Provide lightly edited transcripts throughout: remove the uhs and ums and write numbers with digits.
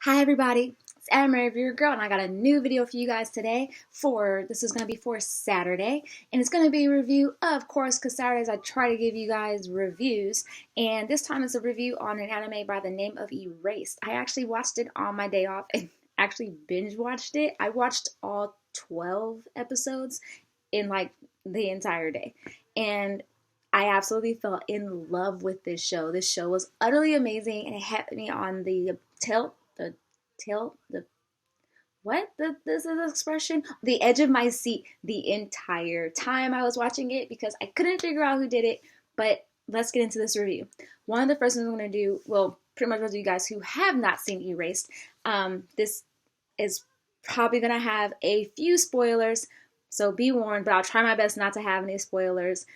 Hi everybody, it's Anna Reviewer Girl, and I got a new video for you guys today. This is going to be for Saturday, and it's going to be a review, of course, because Saturdays I try to give you guys reviews, and this time it's a review on an anime by the name of Erased. I actually watched it on my day off and actually binge watched it. I watched all 12 episodes in like the entire day, and I absolutely fell in love with this show. This show was utterly amazing, and it had me on the this is expression? The edge of my seat the entire time I was watching it because I couldn't figure out who did it. But let's get into this review. One of the first things I'm going to do, well, pretty much those of you guys who have not seen Erased, this is probably going to have a few spoilers, so be warned, but I'll try my best not to have any spoilers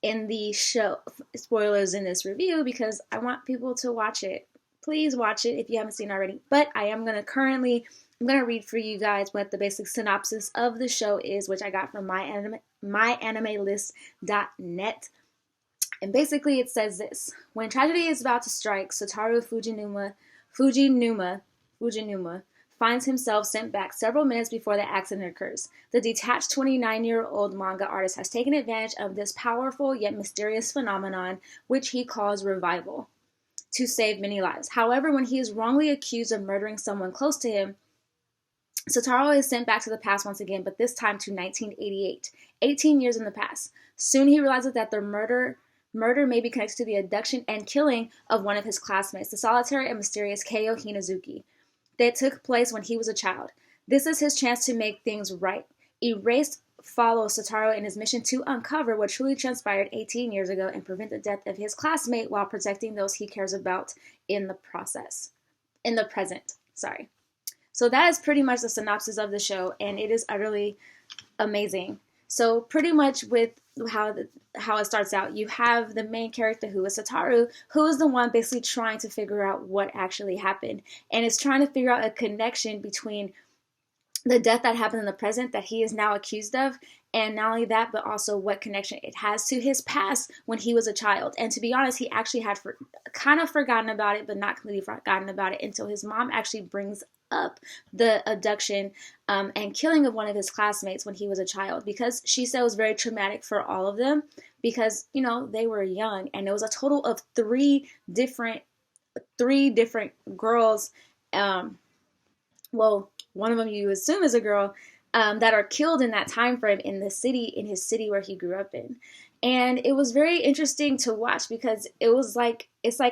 in the show, spoilers in this review, because I want people to watch it. Please watch it if you haven't seen it already. But I'm going to read for you guys what the basic synopsis of the show is, which I got from myanimelist.net. And basically it says this: when tragedy is about to strike, Satoru Fujinuma finds himself sent back several minutes before the accident occurs. The detached 29-year-old manga artist has taken advantage of this powerful yet mysterious phenomenon, which he calls revival, to save many lives. However, when he is wrongly accused of murdering someone close to him, Satoru is sent back to the past once again, but this time to 1988, 18 years in the past. Soon he realizes that the murder may be connected to the abduction and killing of one of his classmates, the solitary and mysterious Keiyo Hinazuki, that took place when he was a child. This is his chance to make things right. Erased follows Satoru in his mission to uncover what truly transpired 18 years ago and prevent the death of his classmate while protecting those he cares about in the present. So that is pretty much the synopsis of the show, and it is utterly amazing. So pretty much with how it starts out, you have the main character, who is Satoru, who is the one basically trying to figure out what actually happened, and is trying to figure out a connection between the death that happened in the present that he is now accused of, and not only that, but also what connection it has to his past when he was a child. And to be honest, he actually had kind of forgotten about it, but not completely forgotten about it until his mom actually brings up the abduction and killing of one of his classmates when he was a child, because she said it was very traumatic for all of them because, you know, they were young, and it was a total of three different girls. Well, one of them you assume is a girl, that are killed in that time frame in his city where he grew up in. And it was very interesting to watch because it's like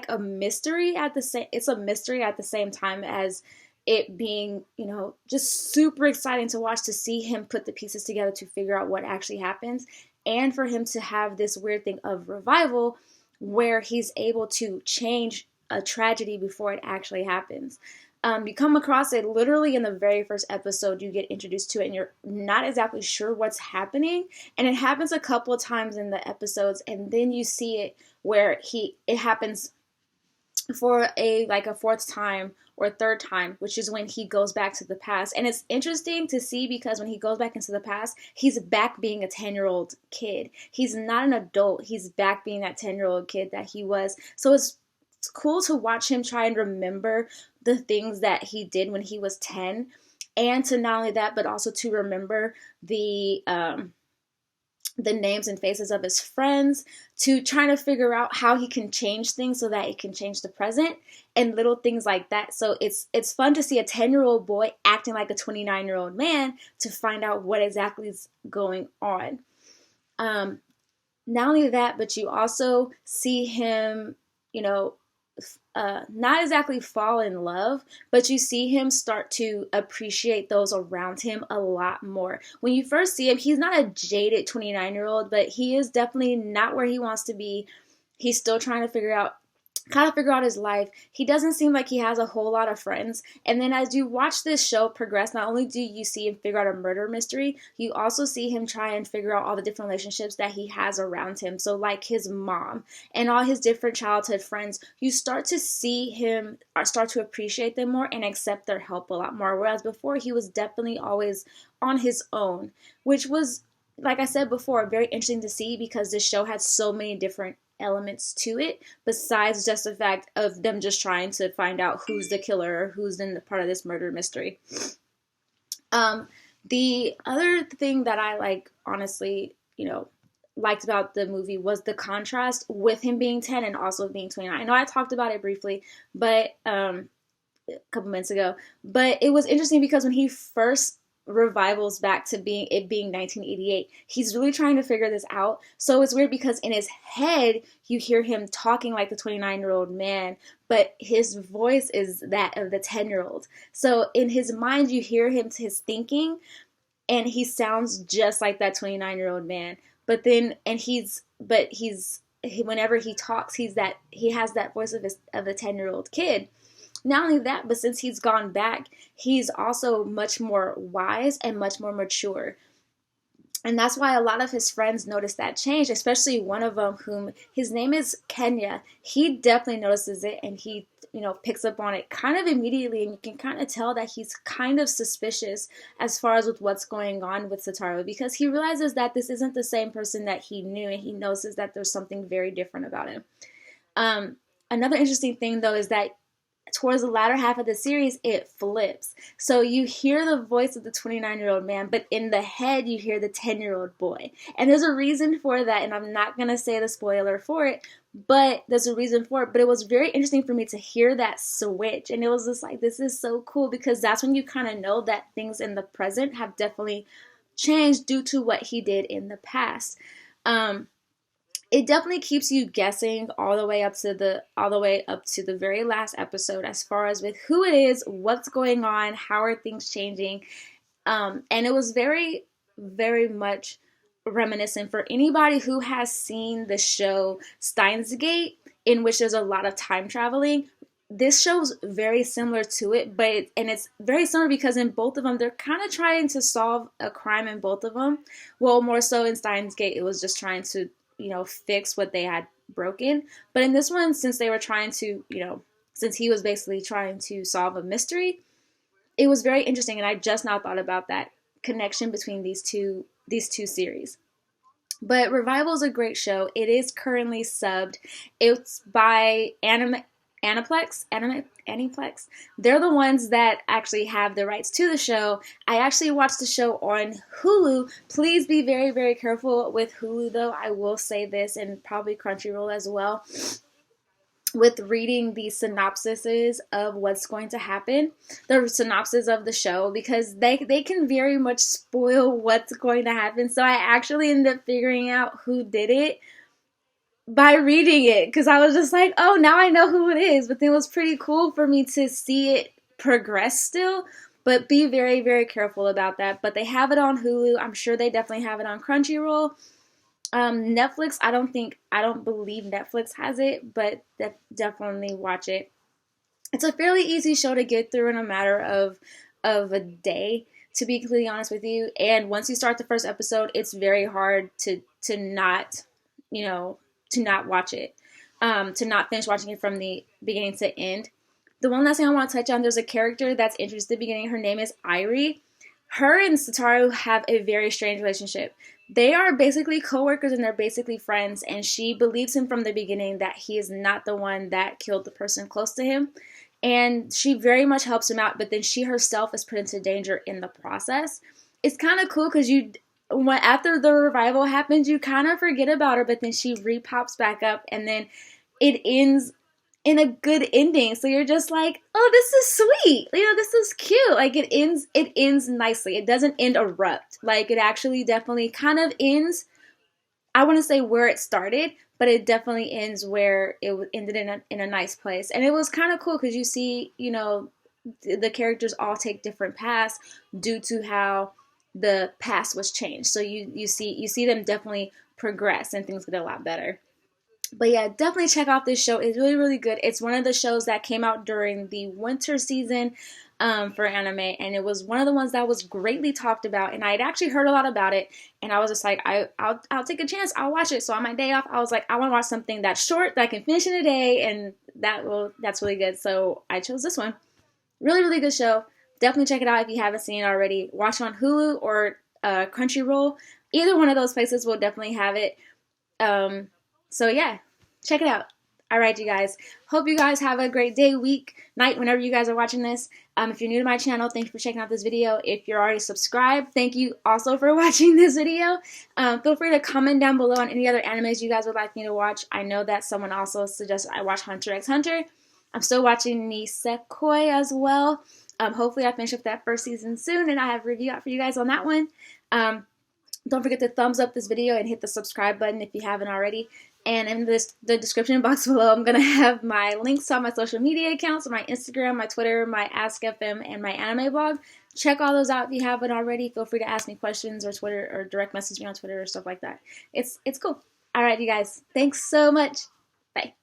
a mystery at the same time as it being, you know, just super exciting to watch, to see him put the pieces together to figure out what actually happens, and for him to have this weird thing of revival where he's able to change a tragedy before it actually happens. You come across it literally in the very first episode. You get introduced to it and you're not exactly sure what's happening, and it happens a couple of times in the episodes, and then you see it where it happens for a fourth time or third time, which is when he goes back to the past. And it's interesting to see because when he goes back into the past, he's back being a 10-year-old kid. He's not an adult. He's back being that 10-year-old kid that he was. So it's cool to watch him try and remember the things that he did when he was 10, and to not only that, but also to remember the names and faces of his friends, to trying to figure out how he can change things so that it can change the present, and little things like that. So it's fun to see a 10-year-old boy acting like a 29-year-old man to find out what exactly is going on. Not only that, but you also see him, you know, not exactly fall in love, but you see him start to appreciate those around him a lot more. When you first see him, he's not a jaded 29-year-old, but he is definitely not where he wants to be. He's still trying to figure out his life. He doesn't seem like he has a whole lot of friends. And then as you watch this show progress, not only do you see him figure out a murder mystery, you also see him try and figure out all the different relationships that he has around him. So like his mom and all his different childhood friends, you start to see him start to appreciate them more and accept their help a lot more. Whereas before, he was definitely always on his own, which was, like I said before, very interesting to see because this show had so many different elements to it besides just the fact of them just trying to find out who's the killer or who's in the part of this murder mystery. The other thing that I like, honestly, liked about the movie was the contrast with him being 10 and also being 29. I know I talked about it briefly, but a couple minutes ago, but it was interesting because when he first revivals back to being 1988, he's really trying to figure this out. So it's weird because in his head you hear him talking like the 29-year-old man, but his voice is that of the 10-year-old. So in his mind you hear his thinking, and he sounds just like that 29-year-old man. But then, whenever he talks, he has that voice of a 10-year-old kid. Not only that, but since he's gone back, he's also much more wise and much more mature. And that's why a lot of his friends notice that change, especially one of them, whom his name is Kenya. He definitely notices it, and he, picks up on it kind of immediately, and you can kind of tell that he's kind of suspicious as far as with what's going on with Satoru, because he realizes that this isn't the same person that he knew, and he notices that there's something very different about him. Another interesting thing, though, is that towards the latter half of the series, it flips. So you hear the voice of the 29-year-old man, but in the head, you hear the 10-year-old boy. And there's a reason for that, and I'm not going to say the spoiler for it, but there's a reason for it. But it was very interesting for me to hear that switch. And it was just like, this is so cool, because that's when you kind of know that things in the present have definitely changed due to what he did in the past. It definitely keeps you guessing all the way up to the very last episode as far as with who it is, what's going on, how are things changing. And it was very, very much reminiscent for anybody who has seen the show Steins Gate, in which there's a lot of time traveling. This show's very similar to it, and it's very similar because in both of them, they're kind of trying to solve a crime in both of them. Well, more so in Steins Gate, it was just trying to fix what they had broken. But in this one, since they were trying to, since he was basically trying to solve a mystery, it was very interesting. And I just now thought about that connection between these two series. But Revival is a great show. It is currently subbed. It's by Aniplex. They're the ones that actually have the rights to the show. I actually watched the show on Hulu. Please be very, very careful with Hulu, though. I will say this, and probably Crunchyroll as well, with reading the synopsises of what's going to happen, the synopsis of the show, because they can very much spoil what's going to happen. So I actually ended up figuring out who did it by reading it, because I was just like, oh, now I know who it is. But it was pretty cool for me to see it progress still, but be very, very careful about that. But they have it on Hulu. I'm sure they definitely have it on Crunchyroll. Netflix, I don't believe Netflix has it, but definitely watch it. It's a fairly easy show to get through in a matter of a day, to be completely honest with you. And once you start the first episode, it's very hard to not watch it, to not finish watching it from the beginning to end. The one last thing I want to touch on, there's a character that's introduced at the beginning. Her name is Irie. Her and Satoru have a very strange relationship. They are basically co-workers and they're basically friends, and she believes him from the beginning that he is not the one that killed the person close to him. And she very much helps him out, but then she herself is put into danger in the process. It's kind of cool because after the revival happens, you kind of forget about her, but then she re-pops back up, and then it ends in a good ending. So you're just like, oh, this is sweet. This is cute. Like, it ends nicely. It doesn't end abrupt. Like, it actually definitely kind of ends, I wouldn't say where it started, but it definitely ends where it ended in a nice place. And it was kind of cool because you see, the characters all take different paths due to how the past was changed. So you see them definitely progress and things get a lot better. But yeah, definitely check out this show. It's really, really good. It's one of the shows that came out during the winter season for anime, and it was one of the ones that was greatly talked about, and I had actually heard a lot about it, and I was just like, I'll take a chance, I'll watch it. So on my day off, I was like, I want to watch something that's short, that I can finish in a day, and that's really good. So I chose this one. Really, really good show. Definitely check it out if you haven't seen it already. Watch it on Hulu or Crunchyroll. Either one of those places will definitely have it. So yeah, Check it out. All right, you guys. Hope you guys have a great day, week, night, whenever you guys are watching this. If you're new to my channel, thank you for checking out this video. If you're already subscribed, thank you also for watching this video. Feel free to comment down below on any other animes you guys would like me to watch. I know that someone also suggested I watch Hunter x Hunter. I'm still watching Nisekoi as well. Hopefully I finish up that first season soon and I have a review out for you guys on that one. Don't forget to thumbs up this video and hit the subscribe button if you haven't already. And in the description box below, I'm going to have my links to all my social media accounts, my Instagram, my Twitter, my AskFM, and my anime blog. Check all those out if you haven't already. Feel free to ask me questions or Twitter or direct message me on Twitter or stuff like that. It's cool. All right, you guys. Thanks so much. Bye.